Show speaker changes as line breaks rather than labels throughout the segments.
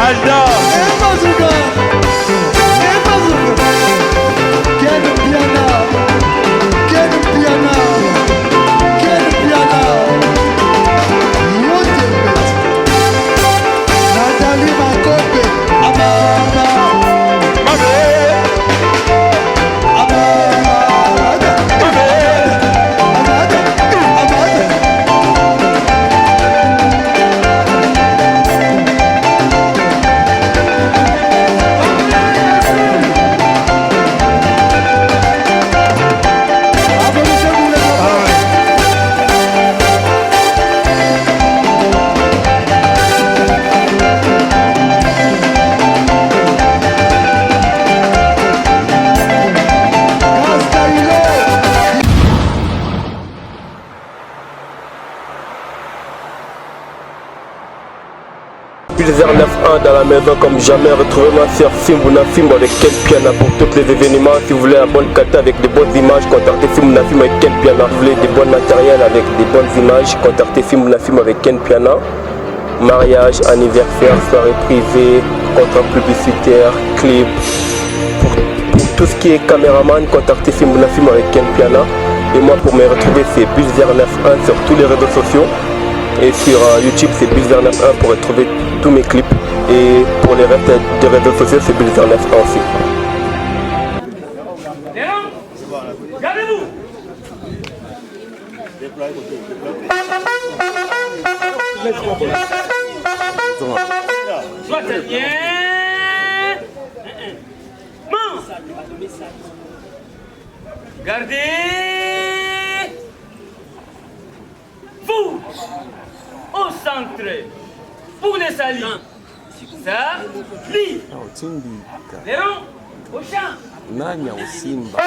Alda.
Pulsar 9.1 dans la maison comme jamais. Retrouvez-moi sur Fimbouna Film avec Ken Piana pour tous les événements. Si vous voulez un bon qualité avec de bonnes images, contactez Fimbouna Film avec Ken Piana. Si vous voulez des bons matériels avec des bonnes images, contactez Fimbouna Film avec Ken Piana. Mariage, anniversaire, soirée privée, contrat publicitaire, clip. Pour tout ce qui est caméraman, contactez Fimbouna Film avec Ken Piana. Et moi pour me retrouver c'est Pulsar 9.1 sur tous les réseaux sociaux. Et sur YouTube c'est Pulsar 9.1 pour retrouver tous mes clips. Et pour les restes des réseaux sociaux c'est Pulsar 9.1 aussi.
Gardez-vous. Soit bien. Gardez. Vous au centre pour les salis. Ça, lit. Léon, au champ.
Nanya Usimba.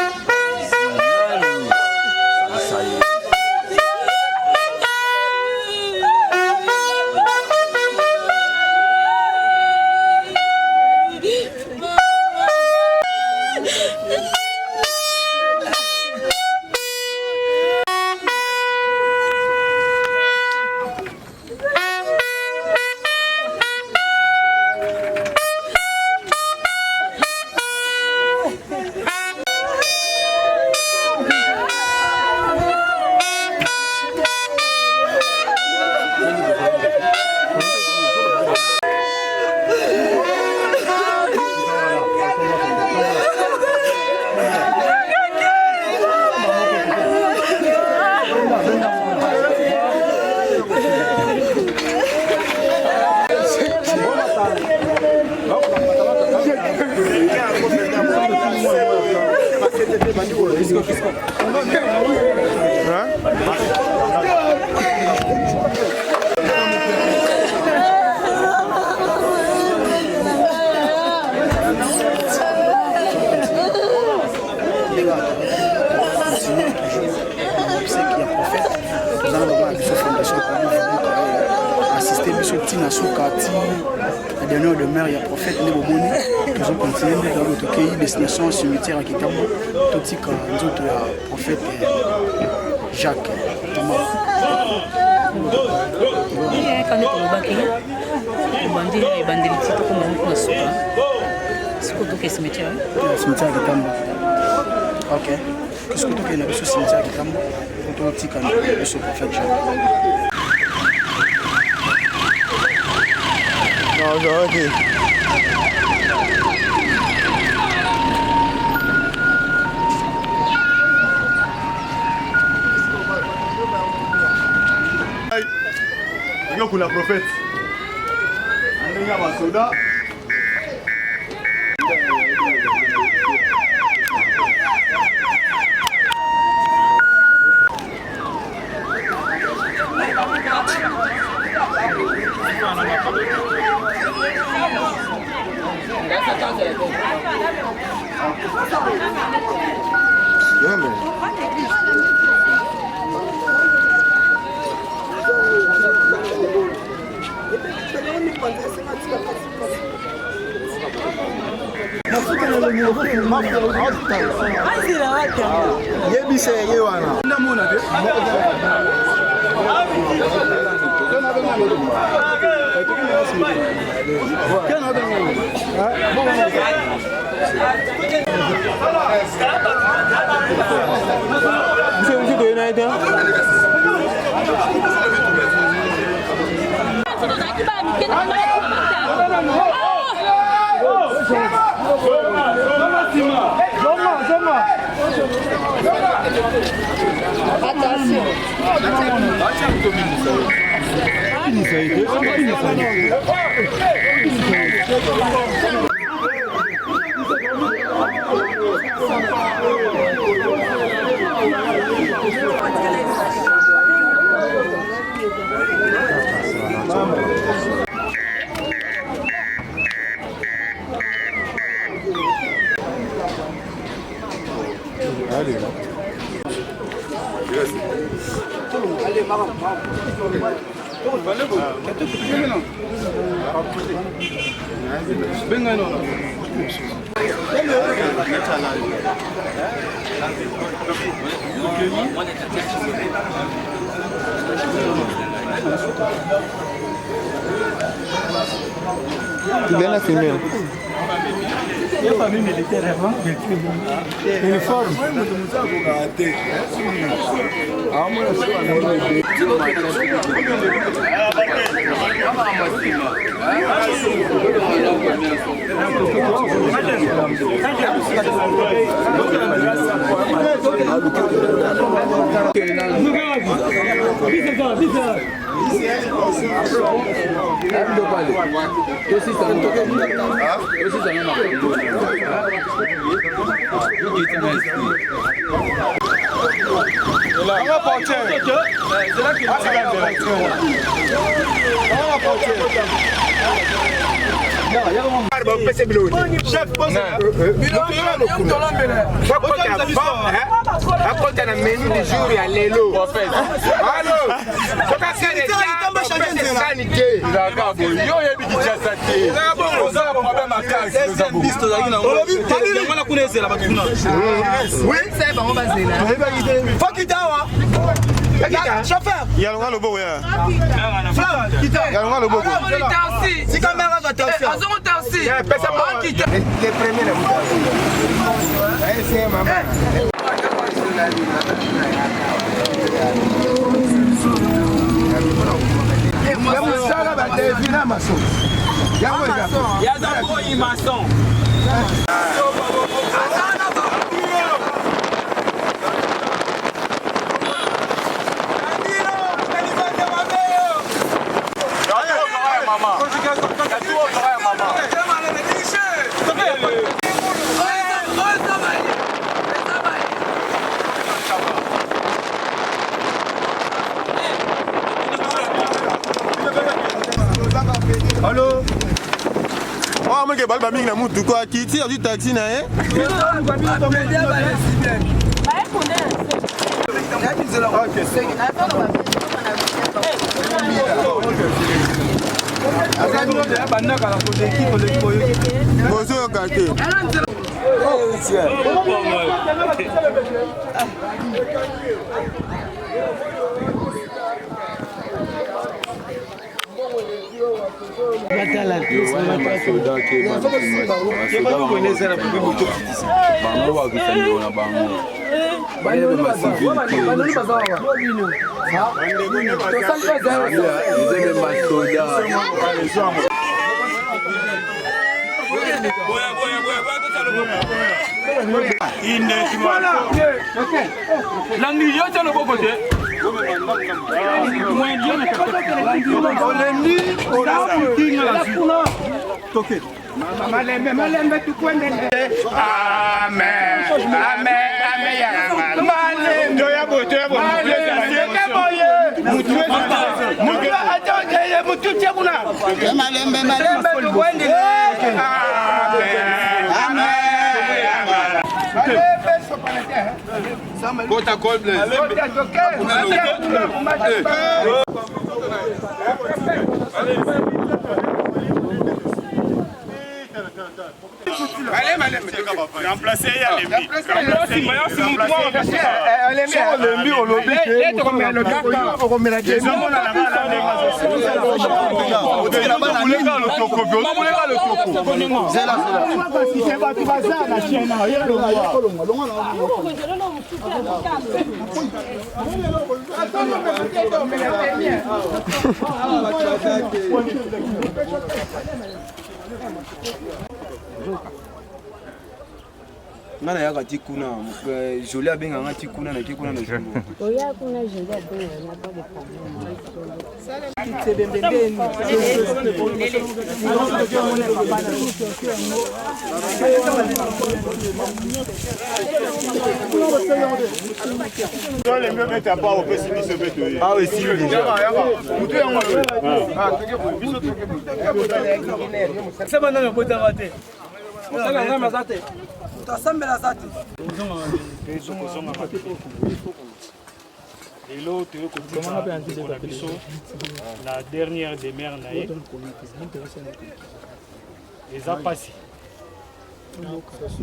La dernière demeure, il y a prophète Nebomoni. Nous avons continué dans notre pays, destination cimetière à Kitambo. Tout ce que nous avons prophète Jacques Tamba. Cimetière à Kitambo. Ok. Qu'est-ce que tu as dit sur cimetière à Kitambo? Pour tout ce que nous prophète Jacques.
Ok. Pour la prophète. Tu viens la filmer.
Il y a famille militaire avant. Uniforme.
Chauffeur. Il y a le beau, yeah. Flamme, il y a le beau. Si caméra va t'asseoir. Les premiers là. C'est maman. Allô? Oh, mais que balba mingi na mutu quoi qui tire du taxi na hein? Bonjour Kate. Allez, Remplacer Lembi.
Nana yaka tikuna joli abenga nga tikuna na kikuna na jumbo.
Oya kuna joli abenga na pas de problème.
Ah oui, si déjà.
C'est maintenant le beau d'avater. Ça n'a rien à zater.
La dernière des mères naïe les a passé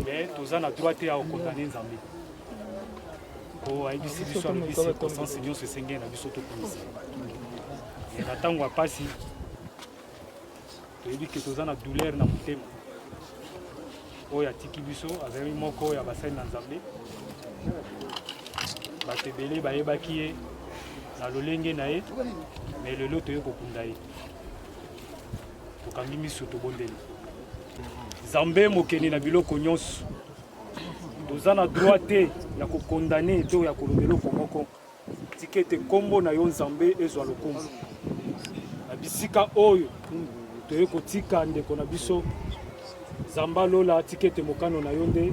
mais tous en a droit à condamner Nzambe pour ABC biso à l'obis circonstance union se sengue na biso to police et natango a passé to que tous en a douleur na motema oyo atiki biso azali moko oyo abasali na Nzambe bato ebele bayebaki ye na lolenge na ye mais lelo toye kokunda ye tokangi miso tobondeli Nzambe mokeni na biloko nyonso toza na droit te ya kokondane to ya koloba eloko moko tika ete nkombo na yo Nzambe ezwa lokombo na bisika oyo toye kotika ndeko na biso Zamba lola tikete mokano na yonde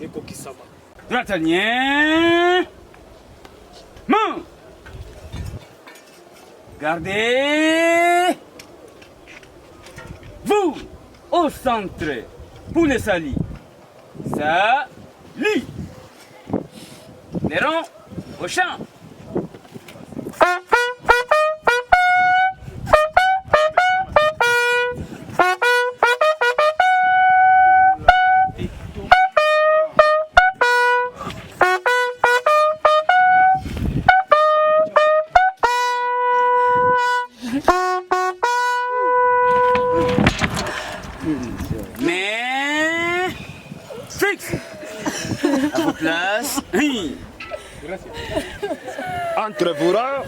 eko kisama.
Dratalien. Main. Gardez. Vous au centre pour les salis. Ça lit. Les rangs au champ. Mais fixe à vos places.
Entre vos rangs.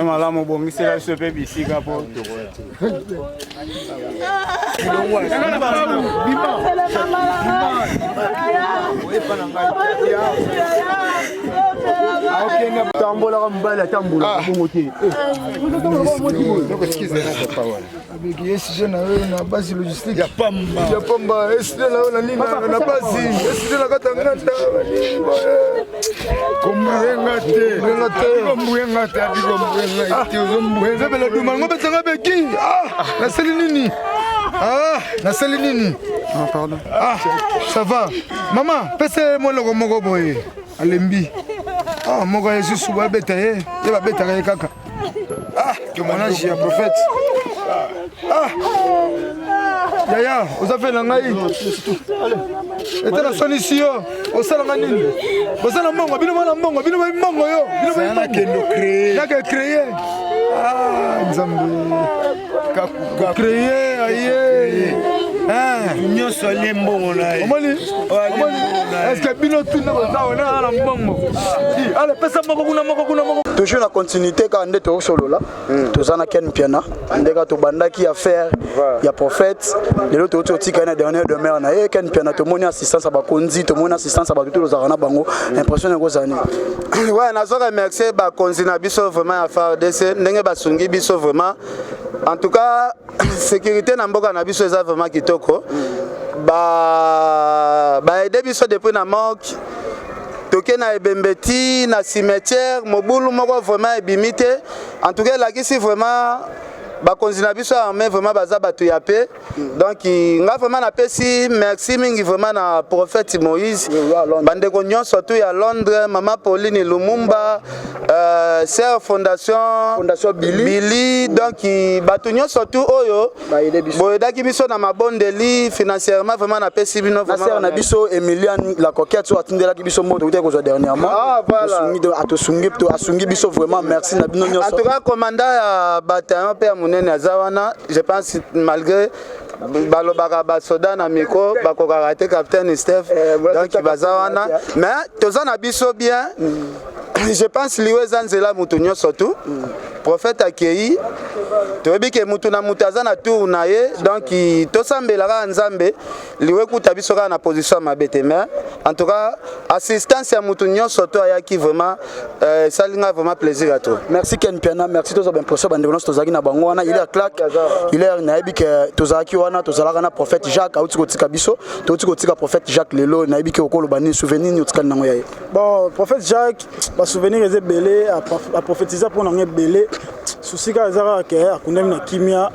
Malamu bongisela biso pe bisika po
Tambola mbala tambola bongo te.
Avec SG na base logistique ya pamba SG na nini na base SG na katangata komrenga te komrenga bela duma ngobe tanga beki na seli nini pardon ça va maman pese mo loko moko boye alembi moko Jesus wa beta ye ba beta ka kaka témoignage ya prophète Yaya, vous avez la ngai. Et la solution, au salon nini. Vous allez mongo, bino mana mongo, bino mai mongo yo, bino mai na kendo créer. Na que créer. Nzambe. Ka créer aye.
nyonso alembo na ye.
Omoni? Est-ce que bino tout na na mbongo? Allez, pesa moko kuna.
Toujours la continuité quand on est au solo là. Tozana ken piana. Ndeka to bandaki à faire. Il y a prophète. Les autres autres quand dernière demeure na ye ken piana to moni assistance ba konzi to moni assistance ba tout los arana bango. Impression ko zani.
Ouais, na zo remercier ba konzi na biso vraiment à faire DC ndenge ba sungi biso vraiment. En tout cas, sécurité na mboka na biso eza vraiment kitoko. Ba aider biso depuis na morgue. Toke na ebembeti na cimetière mobulu moko vraiment ebimité. En tout cas, là ici vraiment ba konzina biso armé vraiment baza batu ya paix. Donc nga vraiment na pesi merci mingi vraiment na prophète Moïse. Bande ko nyonso surtout ya Londres, maman Pauline Lumumba, Sœur Fondation Billy. Donc batu nyonso surtout oyo boyedaki biso na mabondeli financièrement vraiment na pesi bino vraiment.
Sœur na biso Emilian la coquette so atindelaki biso moto ko zo dernièrement.
Ah voilà.
Asungi biso vraiment merci na bino nyonso.
En tout cas commandant ya bataillon père je pense malgré balobaka basoda na miko bakokaka te capitaine Steph donc bazawana mais tozana biso bien je pense liwe zanzela mutu nyonso surtout prophète akei toyebi ke mutu na mutu aza na tour na ye donc tosambelaka nzambe liwe kuta biso kaka na position mabe te mais en tout cas assistance ya mutu nyonso surtout ayaki vraiment salinga vraiment plaisir à toi.
Merci Ken Piana, merci tous ben professeur bande konos tozaki na bango wana il est claque il est nayebi ke tozaki wana tozalaka na prophète Jacques auti kotika biso toti kotika prophète Jacques lelo nayebi ke okolo bani souvenir nyotika nango yaye.
Bon prophète Jacques ba souvenir eze belé a prophétiser pour nango belé souci ka ezaka ke akundami na kimia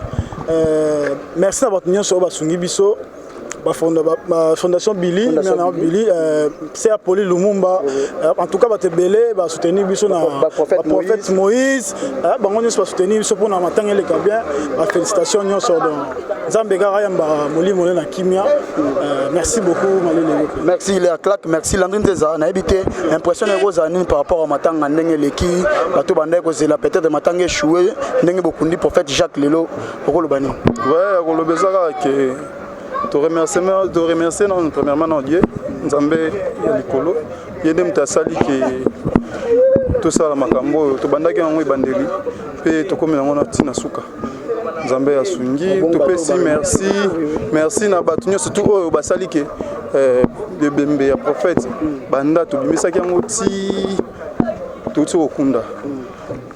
merci na bato nyonso ba sungi biso fondation Billy, c'est Apolli Lumumba. En tout cas, va te belé, va soutenir biso na prophète Moïse. Bango nyonso va soutenir biso pour na matanga le kabien. Félicitations nyonso donc. Zambega yamba moli moli na kimia. Merci beaucoup Malele.
Merci les claque, merci Landrine Teza. Na habité impression de Rosanine par rapport à matanga ndenge leki, bato bandai ko zela peut-être matanga échoué, ndenge bokundi prophète Jacques Lelo okolo bani.
Ouais, okolo bezaka que te remercier non premièrement non Dieu Nzambe ya likolo yende mtasali ke tout ça la makambo to bandaki yango ibandeli pe to komela ngona tina suka Nzambe ya sungi to pesi merci na batu nyonso surtout oyo basali ke de bembe ya prophète banda to bimisaki yango ti to okunda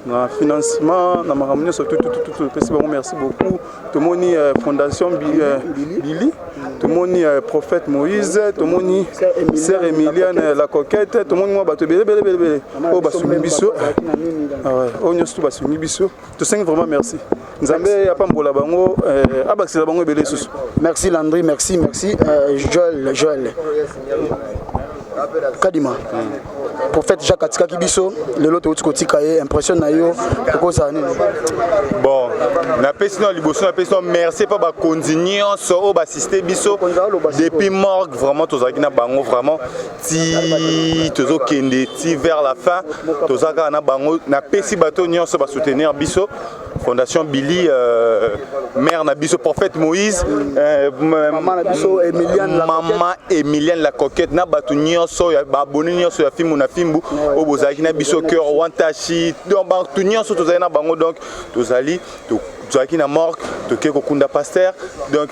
na financement na makambo nyonso tout pesi bango merci beaucoup to moni fondation Billy to moni prophète Moïse to moni sœur Emiliane la coquette to moni moi bato belé o basungi biso o nyonso to basungi biso to sengi vraiment merci Nzambe ya pambola bango abakisela bango belé susu.
Merci Landry, merci Joël Kadima prophète Jacques Atikaki biso lelo to utika ye impression na yo koza nini.
Bon na pesino liboso na pesino merci pa ba continuer so o ba assister biso depuis morgue vraiment tozaki na bango vraiment ti tozo kende ti vers la fin tozaka na bango na pesi bato nyonso ba soutenir biso fondation Billy mère na biso prophète Moïse maman na biso Emiliane la coquette na bato nyonso ya ba abonné nyonso ya filmu na fimbu o bozaki na biso cœur wantashi donc ba tout nyonso tozali na bango donc tozali tozaki na morgue toke kokunda pasteur donc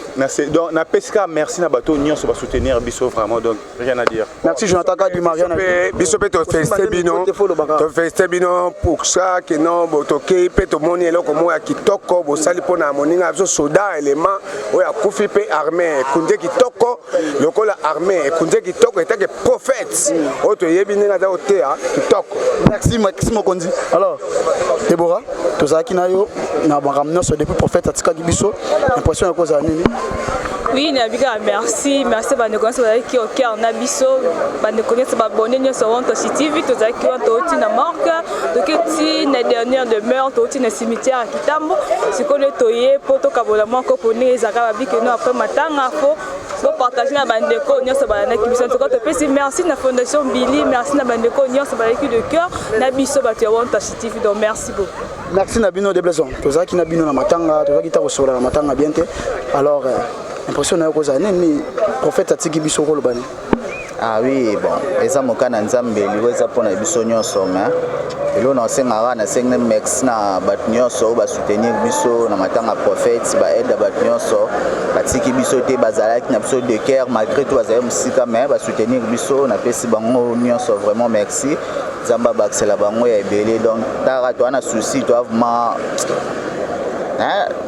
na pesika merci na bato nyonso ba soutenir biso vraiment donc rien à dire.
Merci Jonathan Kadima rien à dire.
Biso pe to féliciter bino pour ça que non botoke pe to moni eloko mo ya kitoko bosali pona moninga biso soda élément o ya kufi pe armée kunde kitoko lokola armée kunde kitoko etake prophète o to yebi ninga za otea kitoko.
Merci Maxime Kondi. Alors Deborah tozaki na yo na baramno depuis prophète Atikaki biso impression ya koza nini.
Oui, merci bande connaissance qui au cœur na biso bande connaissance ba bonne nyonso wonto TV to zaki wonto na marque to kiti na dernière demeure to na cimetière Kitambo sikono toye poto kabola moko poni ezaka babiki no après matanga fo pour partager na bande ko nyonso ba na kibiso to pesi merci na fondation Billy merci na bande ko nyonso ba équipe de cœur na biso ba to wonto TV donc merci beaucoup.
Merci Nabino de Blaison to zaki Nabino na matanga to zaki ta kosola na matanga bien te alors impression na ko za nini prophète atiki biso ko lobani.
Ah oui, bon, eza mokana nzambe liweza pona biso nyonso mais elo na senga na senga mex na bat nyonso ba soutenir biso na matanga prophète ba aide bat nyonso batiki biso te bazalaki na biso de cœur malgré tout bazaya musika mais ba soutenir biso na pesi bango nyonso vraiment merci zamba baxela bango ya ebele donc tara to na souci to vraiment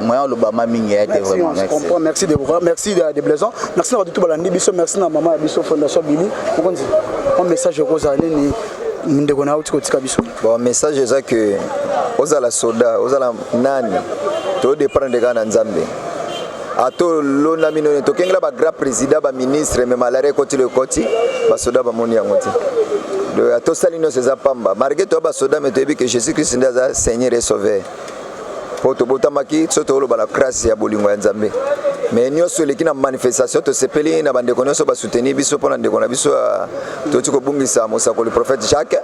moi le bama mingi a été vraiment
merci. Merci de vous, merci de Blaison, merci à tout balandi biso, merci à maman biso fondation Billy. Pourquoi dit un message aux années ni ndekona uti kotika biso.
Bon message est ça que aux ala soda, aux ala nani to dépendre de Nzambe. Ato lona mino to kengla ba grand président ba ministre mais malare koti le koti ba soda ba moni angoti. De ato salino c'est pamba. Malgré toi ba soda mais tu dis que Jésus Christ est Seigneur et Sauveur. Poto botamaki soto lo bala grâce ya bolingo ya Nzambe mais nyonso leki na manifestation to sepeli na bande konyoso ba soutenir biso pona ndeko na biso to tiko bungisa mosako le prophète Jacques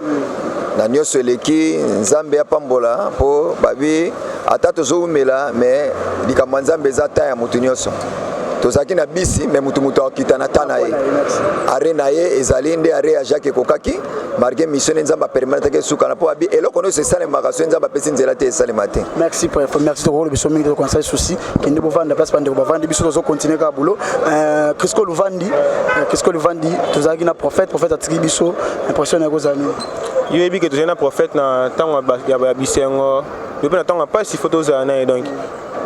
na nyonso leki Nzambe apambola po babi ata tozo umela mais likambo Nzambe za ta ya mutu nyonso tozaki na bisi mais mutu akita na tana ye are na ye ezali nde are ya Jacques kokaki marqué mission Nzamba permettre que suka na po abi eloko no se sale magaso Nzamba pesi nzela te sale matin.
Merci pour merci de le biso mingi de conseil souci qui ne bovanda place pande ko bavandi biso zo continuer ka boulot Crisco Luvandi tozaki na prophète atiki biso impression na ko zami
yo ebi que tozaki na prophète na tango ya bisengo yo na tango pas si photos za na donc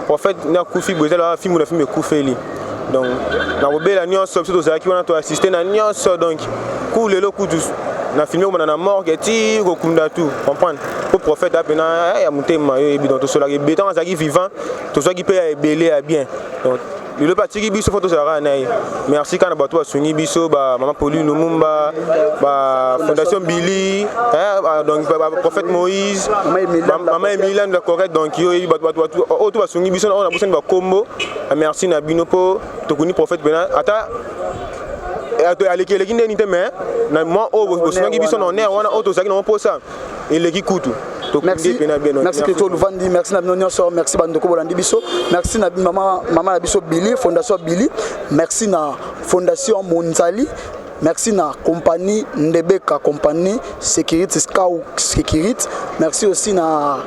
prophète na kufi bozela film na film kufeli donc na bobela nyonso biso tozaki wana to assister na nyonso donc ku lelo ku na filmé on a mort que ti ko kunda tout comprendre au prophète apena ya mutema yo ebi donc to sola ke béton azaki vivant to soki ki peut belé à bien donc le parti biso photo sera na merci kana bato basungi biso ba maman Pauline Lumumba ba fondation Billy donc prophète Moïse maman Emilia de correct donc yo bato auto basungi biso on a besoin ba combo merci na bino po to kuni prophète bena ata aleki nde nite mais na moi bosungi biso na honneur wana auto zaki na posa eleki kutu.
Merci Crisco Luvandi, merci na nyonso, merci bandoko bolandi biso, merci na maman na biso Billy, fondation Billy, merci na fondation Monzali, merci na compagnie Ndebeka compagnie Security Scout Security, merci aussi na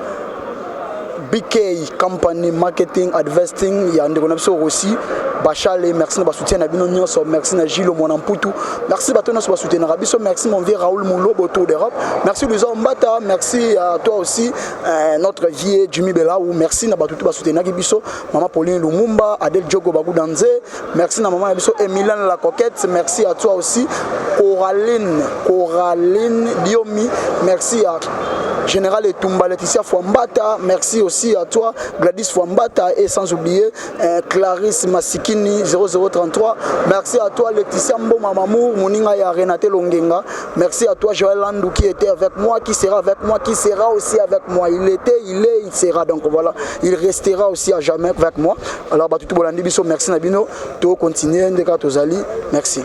BK Company Marketing Investing ya ndeko na biso aussi Bachale, merci na soutien na bino nyonso, merci na Gilo Monamputu, merci bato na soutien na biso, merci mon vieux Raoul Moulo Boto d'Europe, merci Luisa Mbata, merci à toi aussi notre vieux Jimmy Belaou, merci na bato soutien na biso, maman Pauline Lumumba, Adel Djogo Bagudanze, merci na maman na biso Emiliane la Coquette, merci à toi aussi Coraline Diomi, merci à Général Etumba Laetitia Fouambata, merci aussi à toi Gladys Fouambata et sans oublier Clarisse Masikini 0033, merci à toi Laetitia Mboma Mamour, Moninga ya Renate Longenga, merci à toi Joël Landou qui était avec moi, qui sera avec moi, qui sera aussi avec moi, il sera, donc voilà, il restera aussi à jamais avec moi. Alors Batutu Bolandi Biso, merci Nabino, to continuer Ndeka Tozali, merci.